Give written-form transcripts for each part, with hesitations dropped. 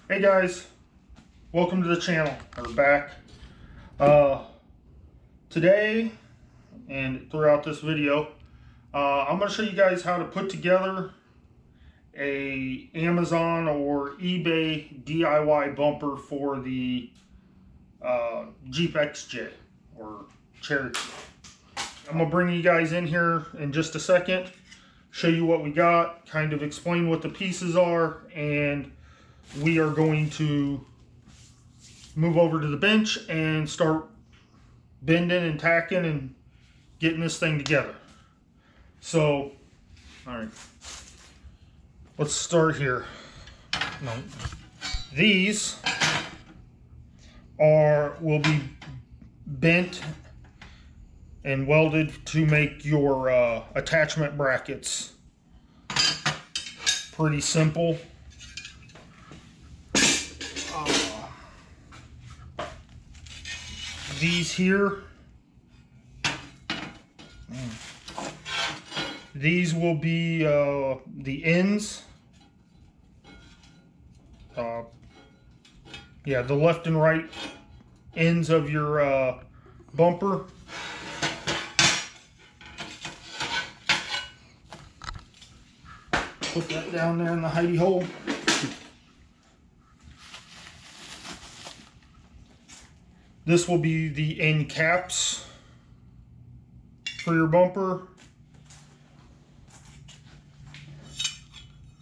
Hey guys, welcome to the channel. We're back. Today and throughout this video, I'm going to show you guys how to put together a Amazon or eBay DIY bumper for the Jeep XJ or Cherokee. I'm going to bring you guys in here in just a second, show you what we got, kind of explain what the pieces are, and we are going to move over to the bench and start bending and tacking and getting this thing together. So, all right, let's start here. These will be bent and welded to make your attachment brackets. Pretty simple. These here, these will be the ends. Yeah, the left and right ends of your bumper. Put that down there in the hidey hole. This will be the end caps for your bumper.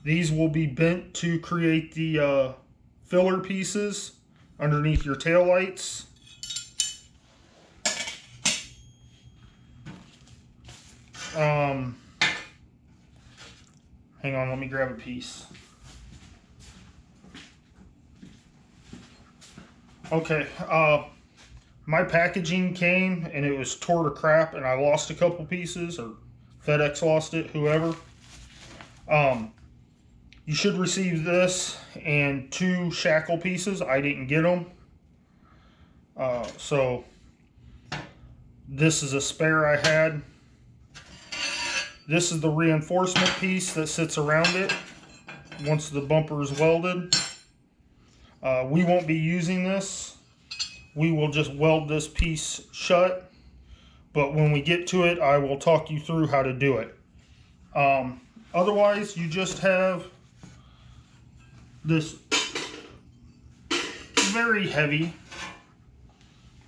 These will be bent to create the filler pieces underneath your taillights. Hang on, let me grab a piece. Okay, my packaging came and it was tore to crap and I lost a couple pieces, or FedEx lost it, whoever. You should receive this and 2 shackle pieces. I didn't get them. So this is a spare I had. This is the reinforcement piece that sits around it once the bumper is welded. We won't be using this. We will just weld this piece shut, but when we get to it, I will talk you through how to do it. Otherwise, you just have this very heavy,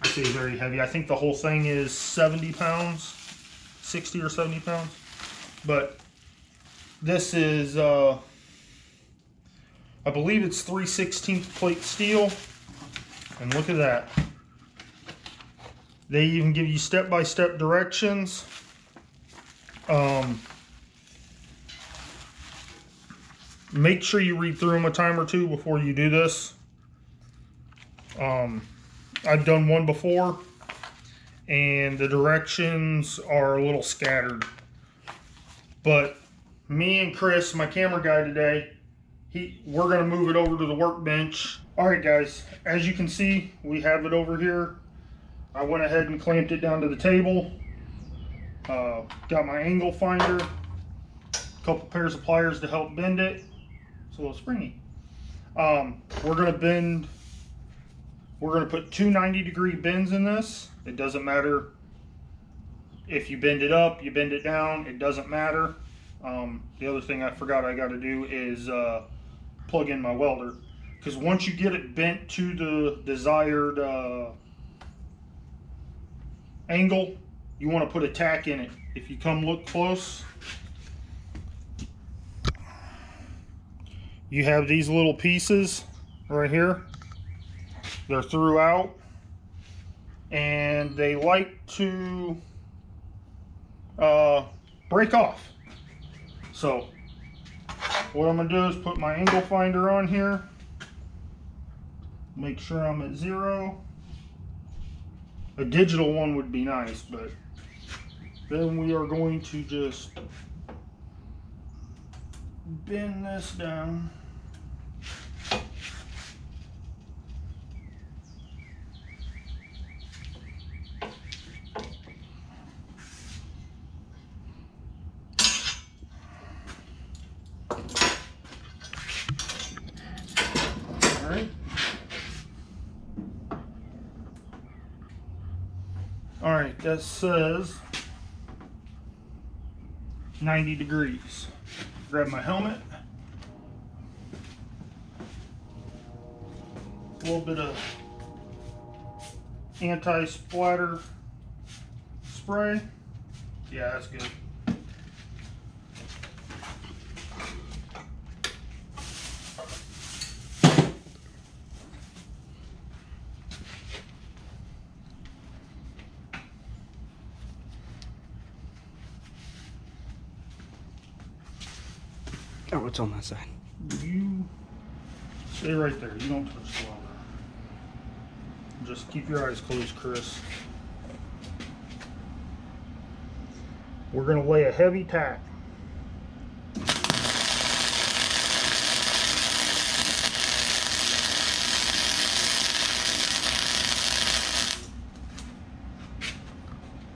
I say very heavy, I think the whole thing is 70 pounds, 60 or 70 pounds, but this is, I believe it's 3/16 plate steel. And look at that. They even give you step-by-step directions. Make sure you read through them a time or two before you do this. I've done one before, and the directions are a little scattered. But me and Chris, my camera guy today, we're going to move it over to the workbench. Alright guys, as you can see, we have it over here. I went ahead and clamped it down to the table. Got my angle finder, a couple pairs of pliers to help bend it. It's a little springy. We're going to put 2 90-degree bends in this. It doesn't matter if you bend it up, you bend it down, it doesn't matter. The other thing I forgot I got to do is plug in my welder, because once you get it bent to the desired angle, you want to put a tack in it. If you come look close, you have these little pieces right here. They're throughout, and they like to break off. So what I'm going to do is put my angle finder on here, make sure I'm at 0. A digital one would be nice, but then we are going to just bend this down. right. All right, that says 90 degrees. Grab my helmet. A little bit of anti-splatter spray. Yeah, that's good. Oh, it's on that side. You stay right there. You don't touch the welder. Just keep your eyes closed, Chris. We're going to lay a heavy tack.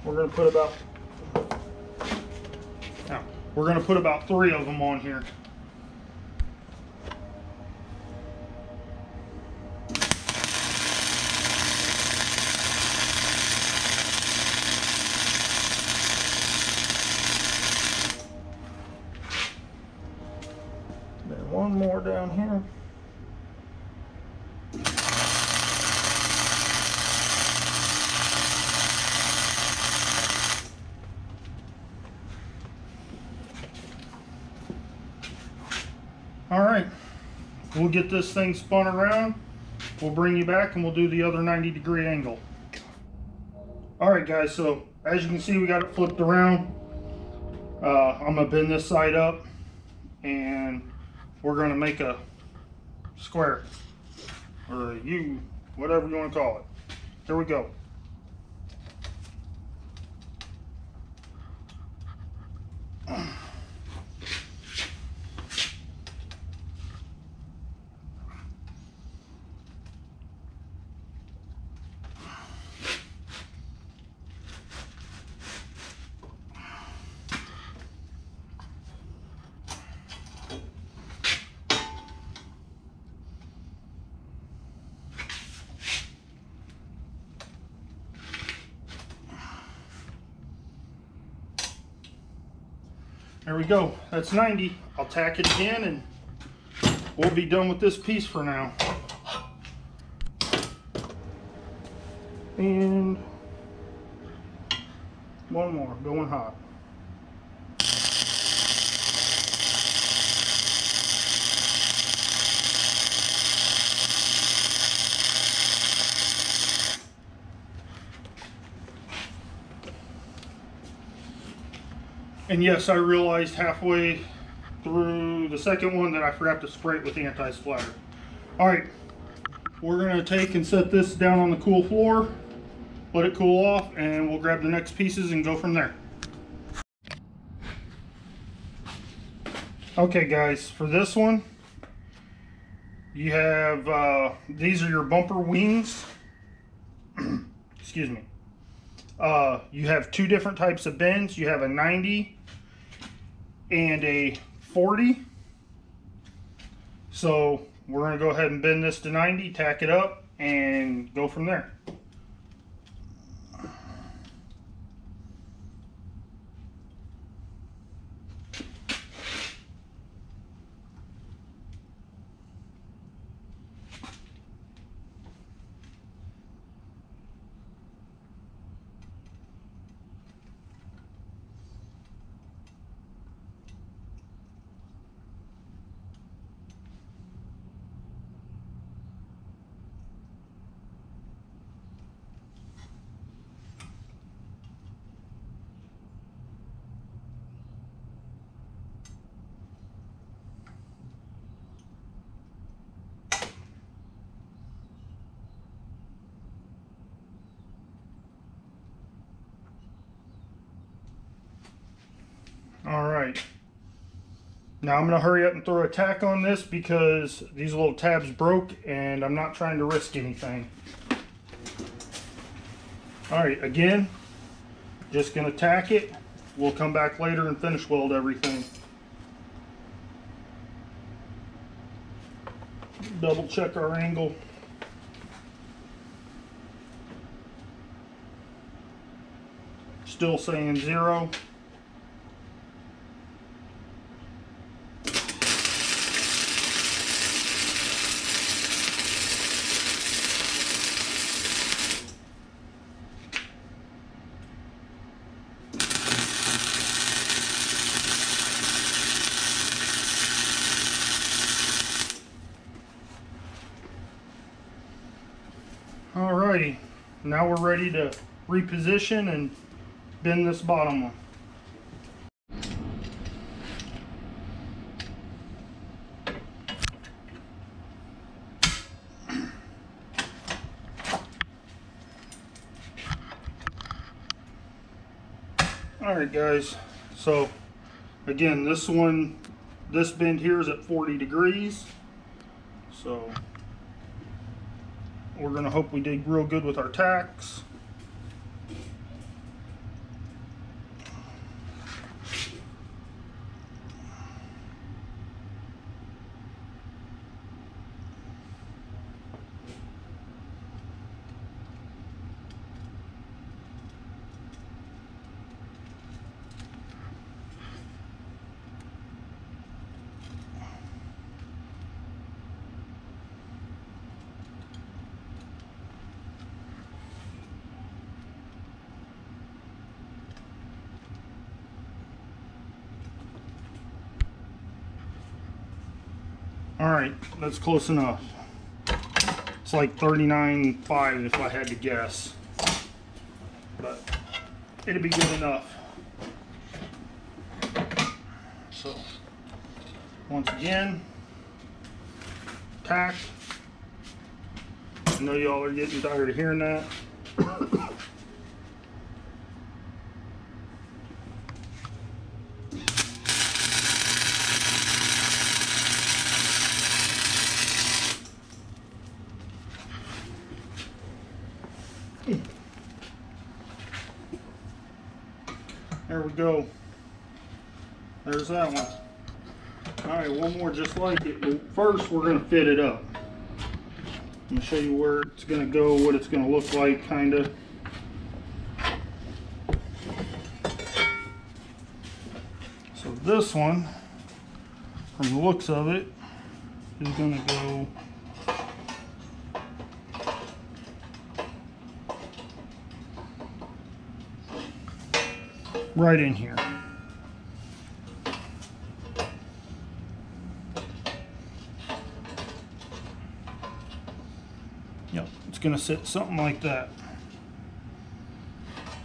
We're going to put about We're going to put about 3 of them on here. Then one more down here. All right, we'll get this thing spun around. We'll bring you back and we'll do the other 90-degree angle. All right, guys, so as you can see, we got it flipped around. I'm gonna bend this side up and we're gonna make a square, or a U, whatever you wanna call it. Here we go. There we go. That's 90. I'll tack it again and we'll be done with this piece for now. And one more, going hot. And yes, I realized halfway through the second one that I forgot to spray it with anti-splatter. All right, we're gonna take and set this down on the cool floor, let it cool off, and we'll grab the next pieces and go from there. Okay guys, for this one, you have, these are your bumper wings. Excuse me. You have 2 different types of bends. You have a 90 and a 40. So we're going to go ahead and bend this to 90, tack it up, and go from there. All right, now I'm gonna hurry up and throw a tack on this because these little tabs broke and I'm not trying to risk anything. All right, again, just gonna tack it. We'll come back later and finish weld everything. double check our angle. Still saying 0. Alrighty, now we're ready to reposition and bend this bottom one. Alright guys, so again, this bend here is at 40 degrees, so we're going to hope we dig real good with our tacks. Alright, that's close enough. It's like 39.5 if I had to guess. But it'd be good enough. So, once again, tack. I know y'all are getting tired of hearing that. There we go. There's that one. Alright, one more just like it. But first, we're going to fit it up. I'm going to show you where it's going to go, what it's going to look like, kind of. So this one, from the looks of it, is going to go right in here. Yep, it's going to sit something like that.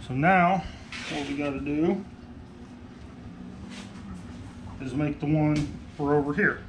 So now, what we got to do is make the one for over here.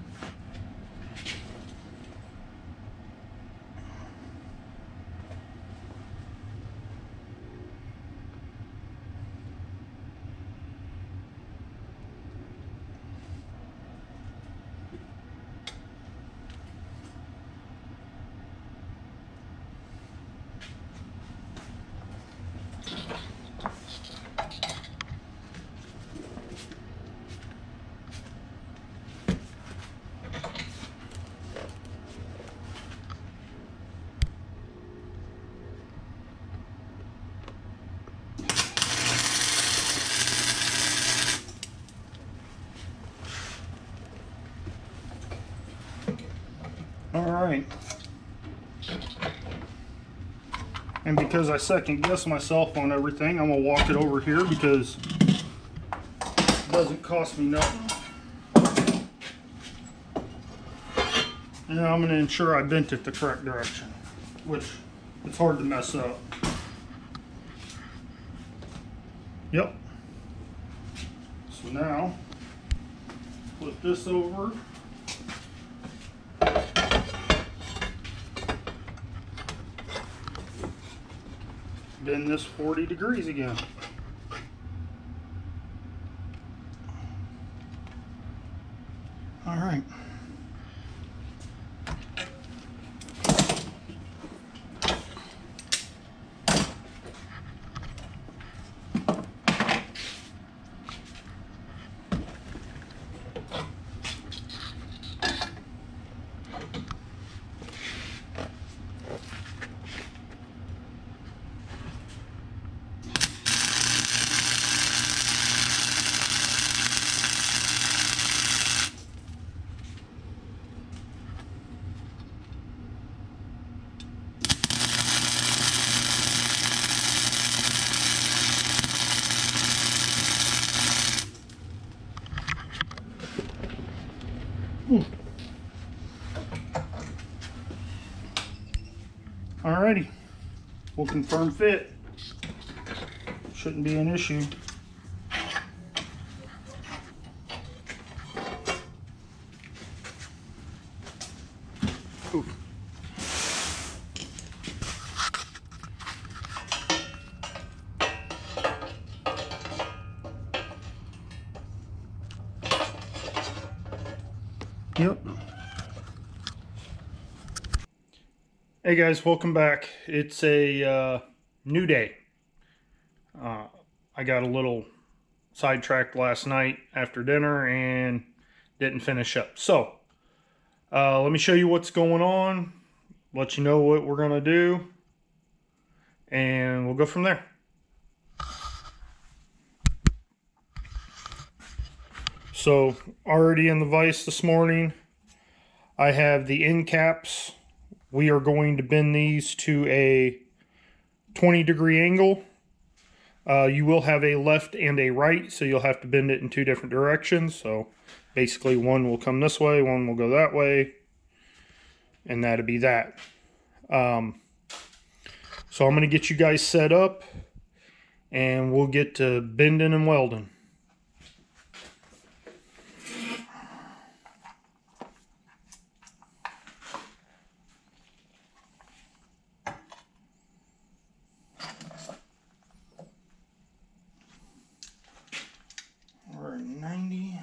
Alright, and because I second guess myself on everything, I'm going to walk it over here because it doesn't cost me nothing. And I'm going to ensure I bent it the correct direction, which it's hard to mess up. Yep. So now, flip this over. Bend this 40 degrees again. All right. Alrighty, we'll confirm fit. Shouldn't be an issue. Ooh. Yep. Hey guys, welcome back. It's a new day. I got a little sidetracked last night after dinner and didn't finish up. So, let me show you what's going on, let you know what we're going to do, and we'll go from there. So, already in the vise this morning, I have the end caps. We are going to bend these to a 20-degree angle. You will have a left and a right, so you'll have to bend it in two different directions. So basically one will come this way, one will go that way, and that'll be that. So I'm going to get you guys set up, and we'll get to bending and welding. We're at 90.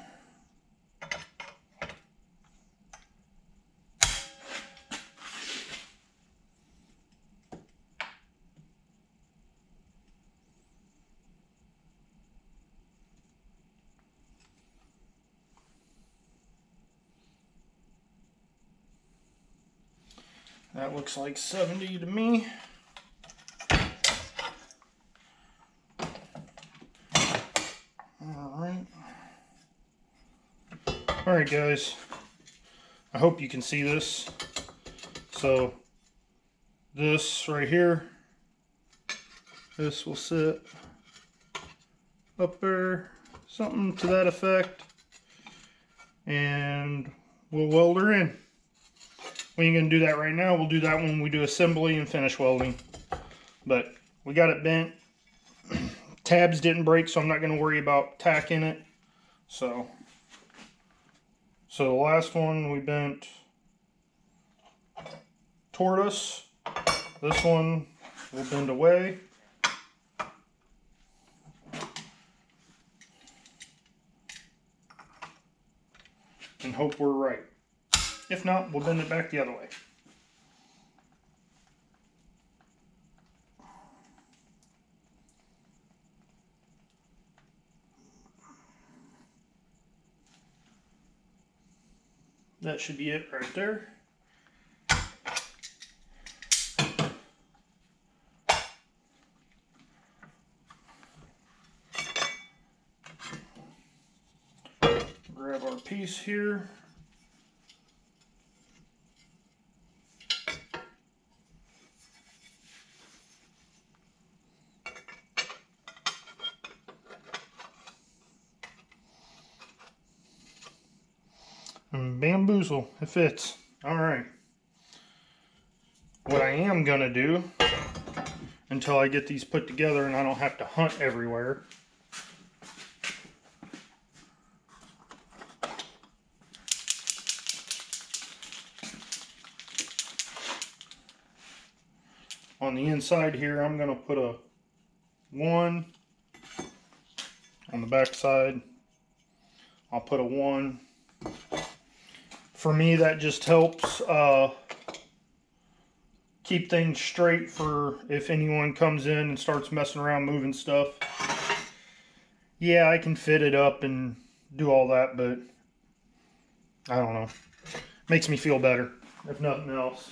That looks like 70 to me. Alright guys, I hope you can see this. So this right here, this will sit up there, something to that effect, and we'll weld her in. We ain't gonna do that right now. We'll do that when we do assembly and finish welding. But we got it bent. Tabs didn't break, so I'm not gonna worry about tacking it. So the last one we bent toward us. This one will bend away. And hope we're right. If not, we'll bend it back the other way. That should be it right there. Grab our piece here. And bamboozle, it fits. Alright. What I am gonna do, until I get these put together and I don't have to hunt everywhere, on the inside here, I'm gonna put a 1 on the back side. I'll put a 1. For me, that just helps keep things straight for if anyone comes in and starts messing around moving stuff. Yeah, I can fit it up and do all that, but I don't know. Makes me feel better, if nothing else.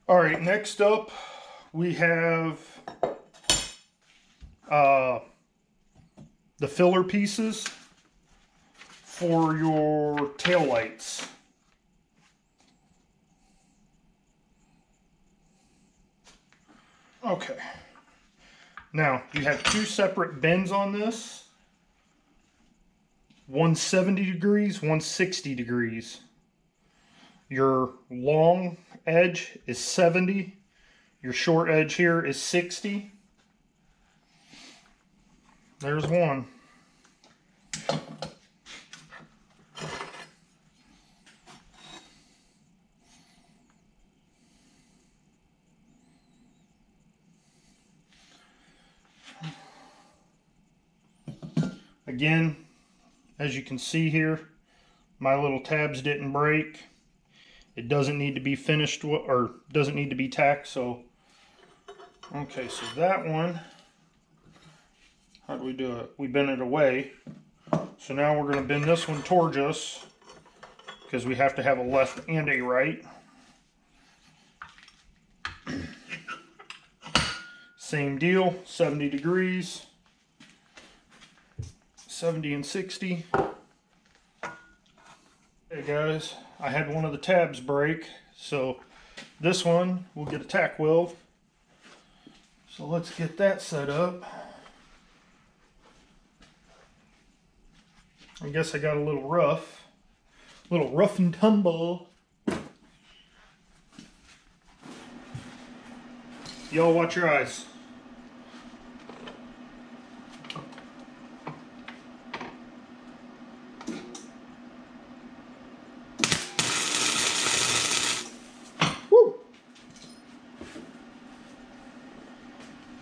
Alright, next up we have the filler pieces for your tail lights. Okay. Now, you have two separate bends on this. One 70 degrees, one 60 degrees. Your long edge is 70. Your short edge here is 60. There's one. Again, as you can see here, my little tabs didn't break. It doesn't need to be finished or doesn't need to be tacked. So, okay, so that one, how do we do it? We bend it away. So now we're going to bend this one towards us because we have to have a left and a right. Same deal, 70 degrees, 70 and 60. Hey guys, I had one of the tabs break, so this one will get a tack weld. So let's get that set up. I guess I got a little rough and tumble. Y'all watch your eyes.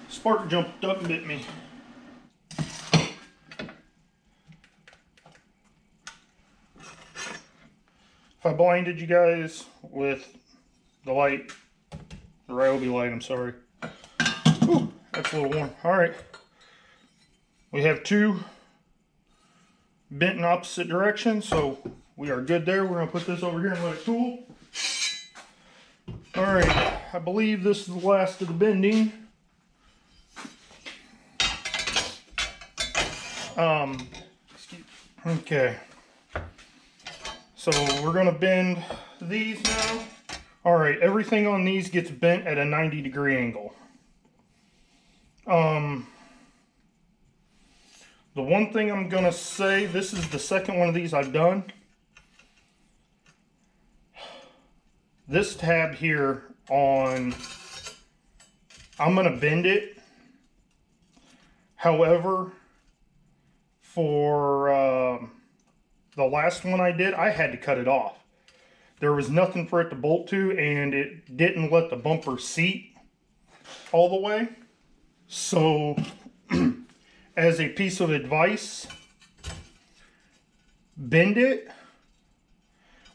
Spark jumped up and bit me. If I blinded you guys with the light, the Ryobi light, I'm sorry. Whew, that's a little warm. Alright. We have two bent in opposite directions, so we are good there. We're going to put this over here and let it cool. Alright, I believe this is the last of the bending. Okay, so we're going to bend these now. Alright, everything on these gets bent at a 90-degree angle. The one thing I'm going to say, this is the second one of these I've done. This tab here on, I'm going to bend it. However, for the last one I did, I had to cut it off. There was nothing for it to bolt to, and it didn't let the bumper seat all the way. So, as a piece of advice, bend it.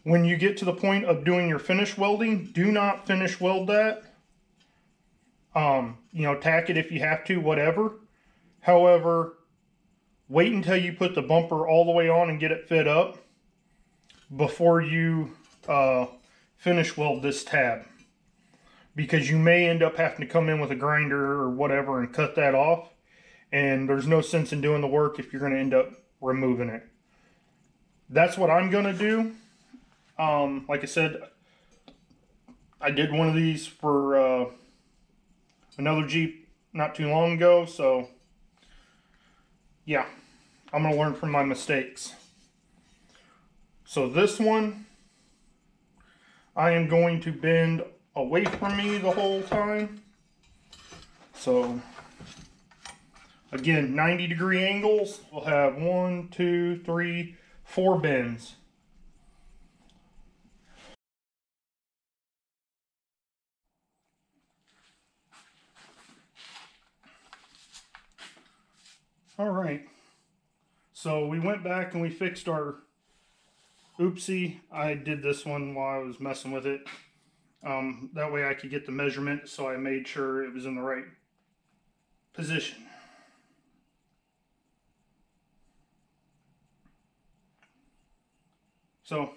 When you get to the point of doing your finish welding, do not finish weld that. You know, tack it if you have to, whatever. However, wait until you put the bumper all the way on and get it fit up before you finish weld this tab. Because you may end up having to come in with a grinder or whatever and cut that off. And there's no sense in doing the work if you're going to end up removing it. That's what I'm going to do. Like I said, I did one of these for another Jeep not too long ago. So, yeah. I'm going to learn from my mistakes. So this one, I am going to bend away from me the whole time. So, again, 90-degree angles. We'll have 1, 2, 3, 4 bends. All right. So we went back and we fixed our, oopsie, I did this one while I was messing with it. That way I could get the measurement, so I made sure it was in the right position. So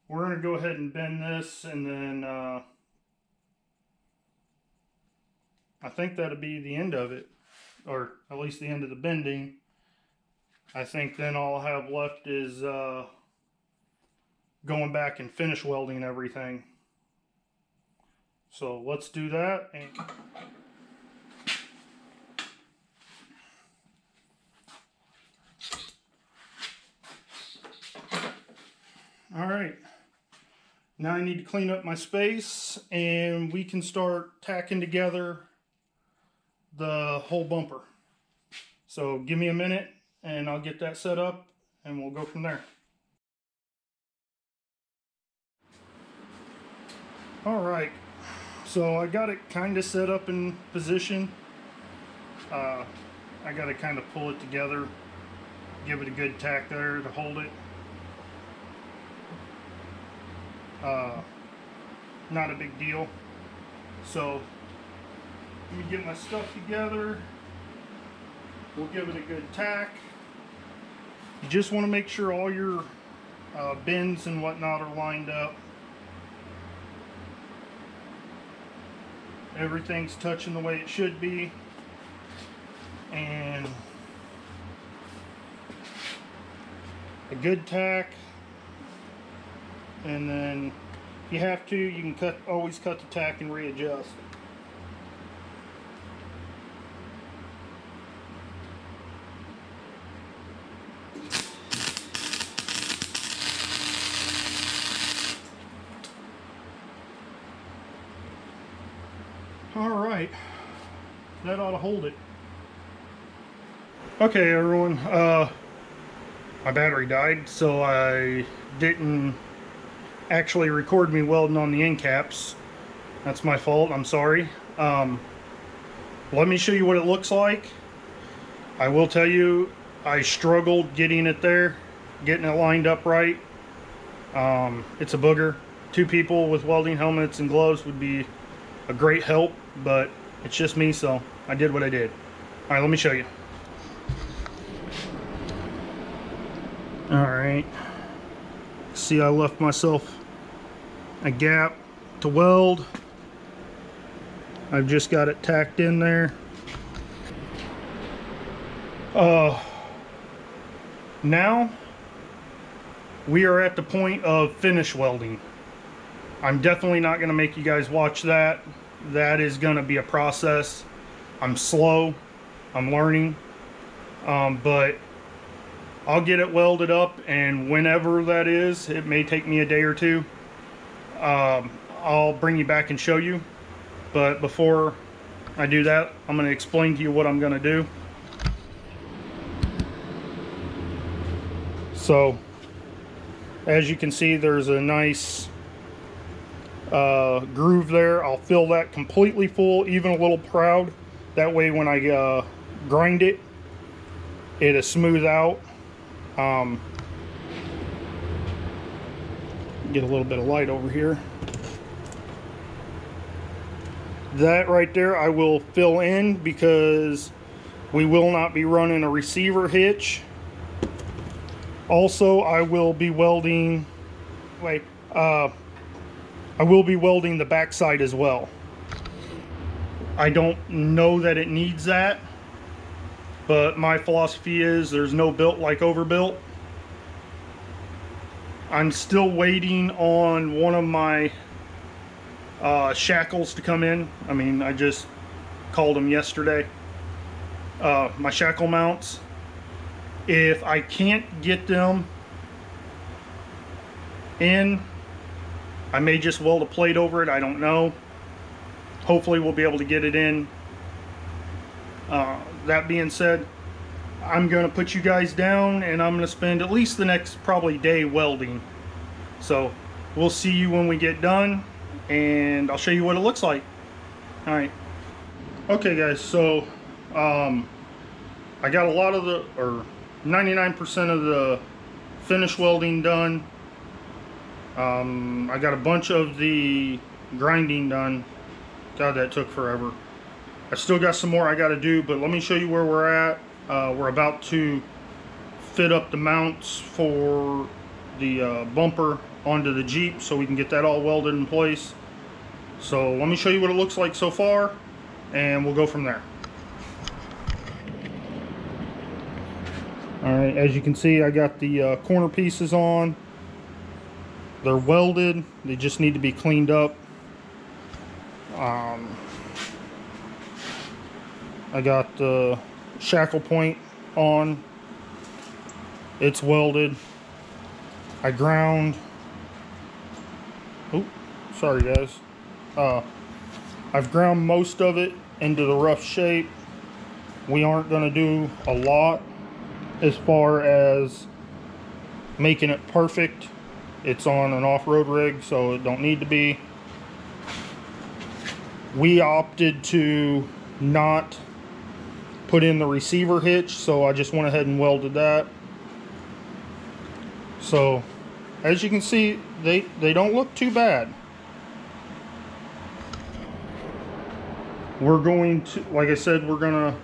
we're going to go ahead and bend this, and then I think that'll be the end of it, or at least the end of the bending. I think then all I have left is going back and finish welding everything. So let's do that. All right. Now I need to clean up my space and we can start tacking together the whole bumper. So give me a minute and I'll get that set up and we'll go from there. All right, so I got it kind of set up in position. I got to kind of pull it together, give it a good tack there to hold it. Not a big deal. So let me get my stuff together. We'll give it a good tack. You just want to make sure all your bends and whatnot are lined up. Everything's touching the way it should be. And a good tack. And then if you have to, you can always cut the tack and readjust. Alright, that ought to hold it. Okay everyone, my battery died, so I didn't actually record me welding on the end caps. That's my fault, I'm sorry. Let me show you what it looks like. I will tell you, I struggled getting it there, getting it lined up right. It's a booger. 2 people with welding helmets and gloves would be a great help, but it's just me, so I did what I did. All right, let me show you. All right, see, I left myself a gap to weld. I've just got it tacked in there. Now we are at the point of finish welding. I'm definitely not going to make you guys watch that. That is going to be a process. I'm slow, I'm learning, but I'll get it welded up, and whenever that is, it may take me a day or two. I'll bring you back and show you, but before I do that, I'm going to explain to you what I'm going to do. So as you can see, there's a nice groove there. I'll fill that completely full, even a little proud. That way when I grind it, it'll smooth out. Get a little bit of light over here. That right there I will fill in because we will not be running a receiver hitch. Also, I will be welding, I will be welding the backside as well. I don't know that it needs that, but my philosophy is there's no built like overbuilt. I'm still waiting on one of my shackles to come in. I mean, I just called them yesterday. My shackle mounts. If I can't get them in, I may just weld a plate over it. I don't know. Hopefully we'll be able to get it in. That being said, I'm going to put you guys down and I'm going to spend at least the next probably day welding. So we'll see you when we get done and I'll show you what it looks like. Alright. Okay guys, so I got a lot of the, or 99% of the finish welding done. I got a bunch of the grinding done. God, that took forever. I still got some more I got to do, but let me show you where we're at. We're about to fit up the mounts for the bumper onto the Jeep so we can get that all welded in place. So let me show you what it looks like so far and we'll go from there. Alright, as you can see, I got the corner pieces on. They're welded, they just need to be cleaned up. I got the shackle point on. It's welded. I ground Oh, sorry guys. I've ground most of it into the rough shape. We aren't going to do a lot as far as making it perfect. It's on an off-road rig, so it don't need to be. We opted to not put in the receiver hitch, so I just went ahead and welded that. So as you can see, they don't look too bad. We're going to, like I said, we're gonna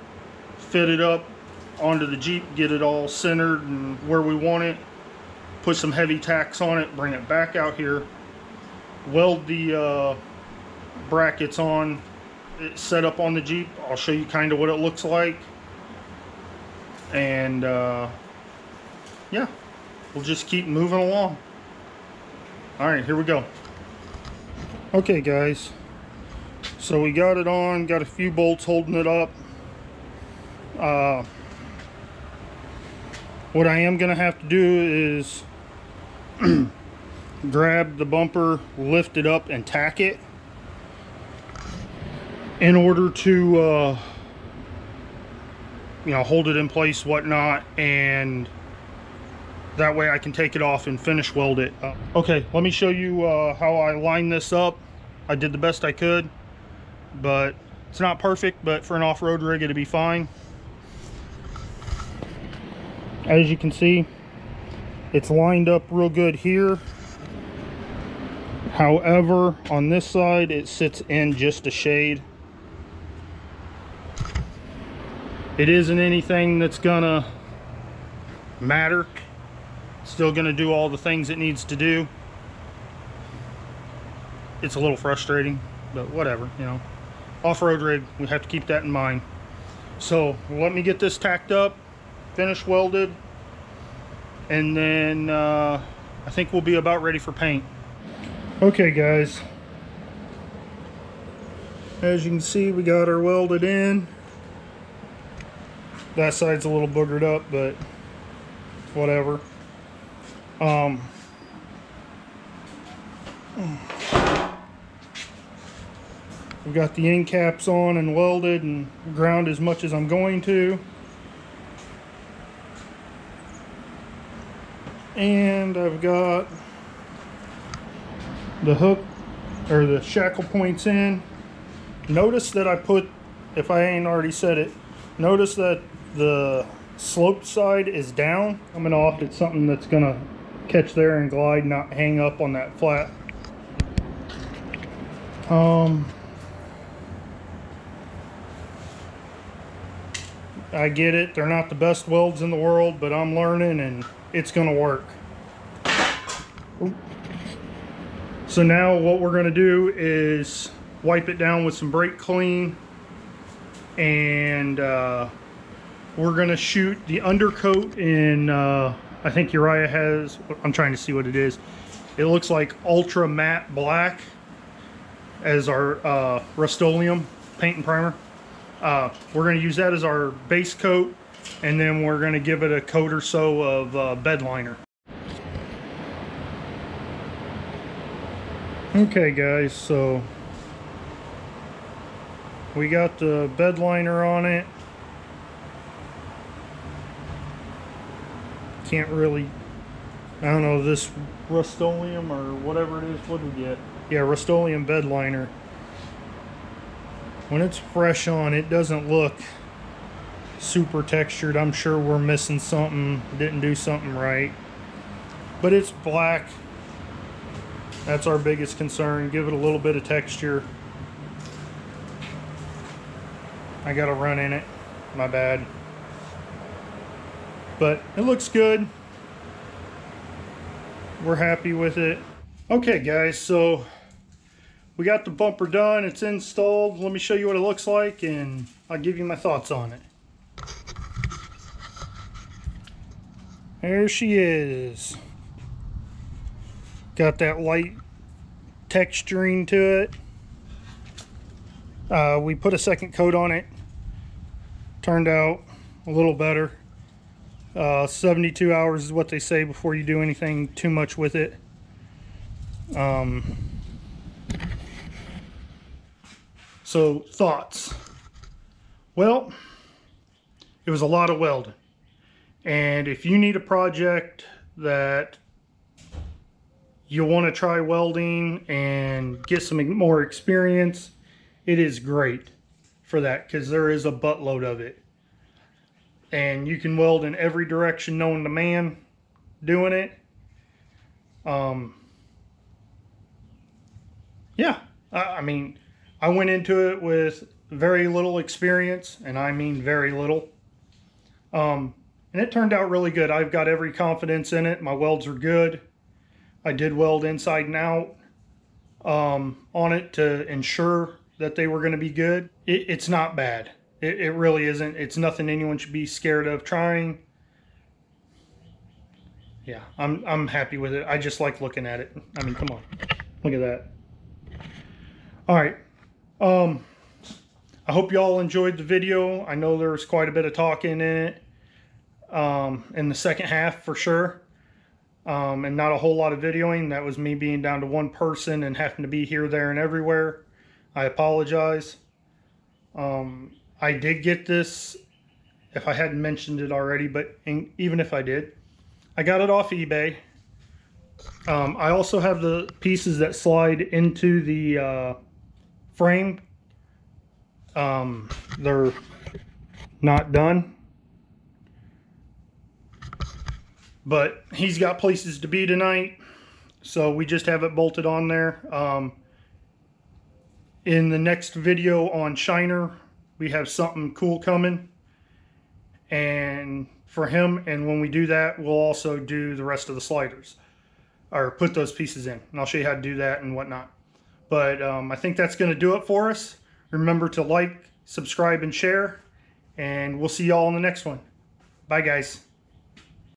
fit it up onto the Jeep, get it all centered and where we want it, put some heavy tacks on it, bring it back out here, weld the brackets on, it's set up on the Jeep. I'll show you kind of what it looks like, and yeah, we'll just keep moving along. All right, here we go. Okay guys, so we got it on, got a few bolts holding it up. What I am gonna have to do is grab the bumper, lift it up and tack it in order to you know, hold it in place, whatnot, and that way I can take it off and finish weld it. Okay, let me show you how I line this up. I did the best I could, but it's not perfect, but for an off-road rig it'll be fine. As you can see, it's lined up real good here. However, on this side it sits in just a shade. It isn't anything that's gonna matter. It's still gonna do all the things it needs to do. It's a little frustrating, but whatever, you know. Off-road rig, we have to keep that in mind. So let me get this tacked up, finish welded, and then I think we'll be about ready for paint. Okay guys, as you can see, we got her welded in. That side's a little boogered up, but whatever. We've got the end caps on and welded and ground as much as I'm going to. And I've got the hook or the shackle points in. Notice that I put, if I ain't already said it, notice that the sloped side is down. Coming off, it's something that's gonna catch there and glide, not hang up on that flat. I get it, they're not the best welds in the world, but I'm learning and it's gonna work. Ooh. So now what we're gonna do is wipe it down with some brake clean, and we're gonna shoot the undercoat in, I think Uriah has, I'm trying to see what it is. It looks like ultra matte black as our Rust-Oleum paint and primer. We're gonna use that as our base coat, and then we're gonna give it a coat or so of bed liner. Okay guys, so we got the bed liner on it. Can't really, I don't know, this Rust-Oleum or whatever it is, what do we get? Yeah, Rust-Oleum bed liner. When it's fresh on, it doesn't look super textured. I'm sure we're missing something, didn't do something right. But it's black. That's our biggest concern. Give it a little bit of texture. I got a run in it, my bad. But it looks good. We're happy with it. Okay guys, so we got the bumper done, it's installed. Let me show you what it looks like and I'll give you my thoughts on it. There she is. Got that light texturing to it. We put a second coat on it. Turned out a little better. 72 hours is what they say before you do anything too much with it. So thoughts. Well, it was a lot of welding. And if you need a project that you want to try welding and get some more experience, it is great for that, because there is a buttload of it. And you can weld in every direction known to man doing it. Yeah, I mean, I went into it with very little experience, and I mean very little. And it turned out really good. I've got every confidence in it. My welds are good. I did weld inside and out on it to ensure that they were going to be good. It's not bad. It really isn't. It's nothing anyone should be scared of trying. Yeah, I'm happy with it. I just like looking at it. I mean, come on. Look at that. All right. I hope y'all enjoyed the video. I know there was quite a bit of talking in it in the second half for sure. And not a whole lot of videoing. That was me being down to one person and having to be here, there, and everywhere. I apologize. I did get this, if I hadn't mentioned it already, but even if I did, I got it off eBay. I also have the pieces that slide into the frame. They're not done, but he's got places to be tonight, so we just have it bolted on there. In the next video on Shiner, we have something cool coming and for him, and when we do that, we'll also do the rest of the sliders, or put those pieces in, and I'll show you how to do that and whatnot. But I think that's going to do it for us. Remember to like, subscribe, and share, and we'll see y'all in the next one. Bye, guys.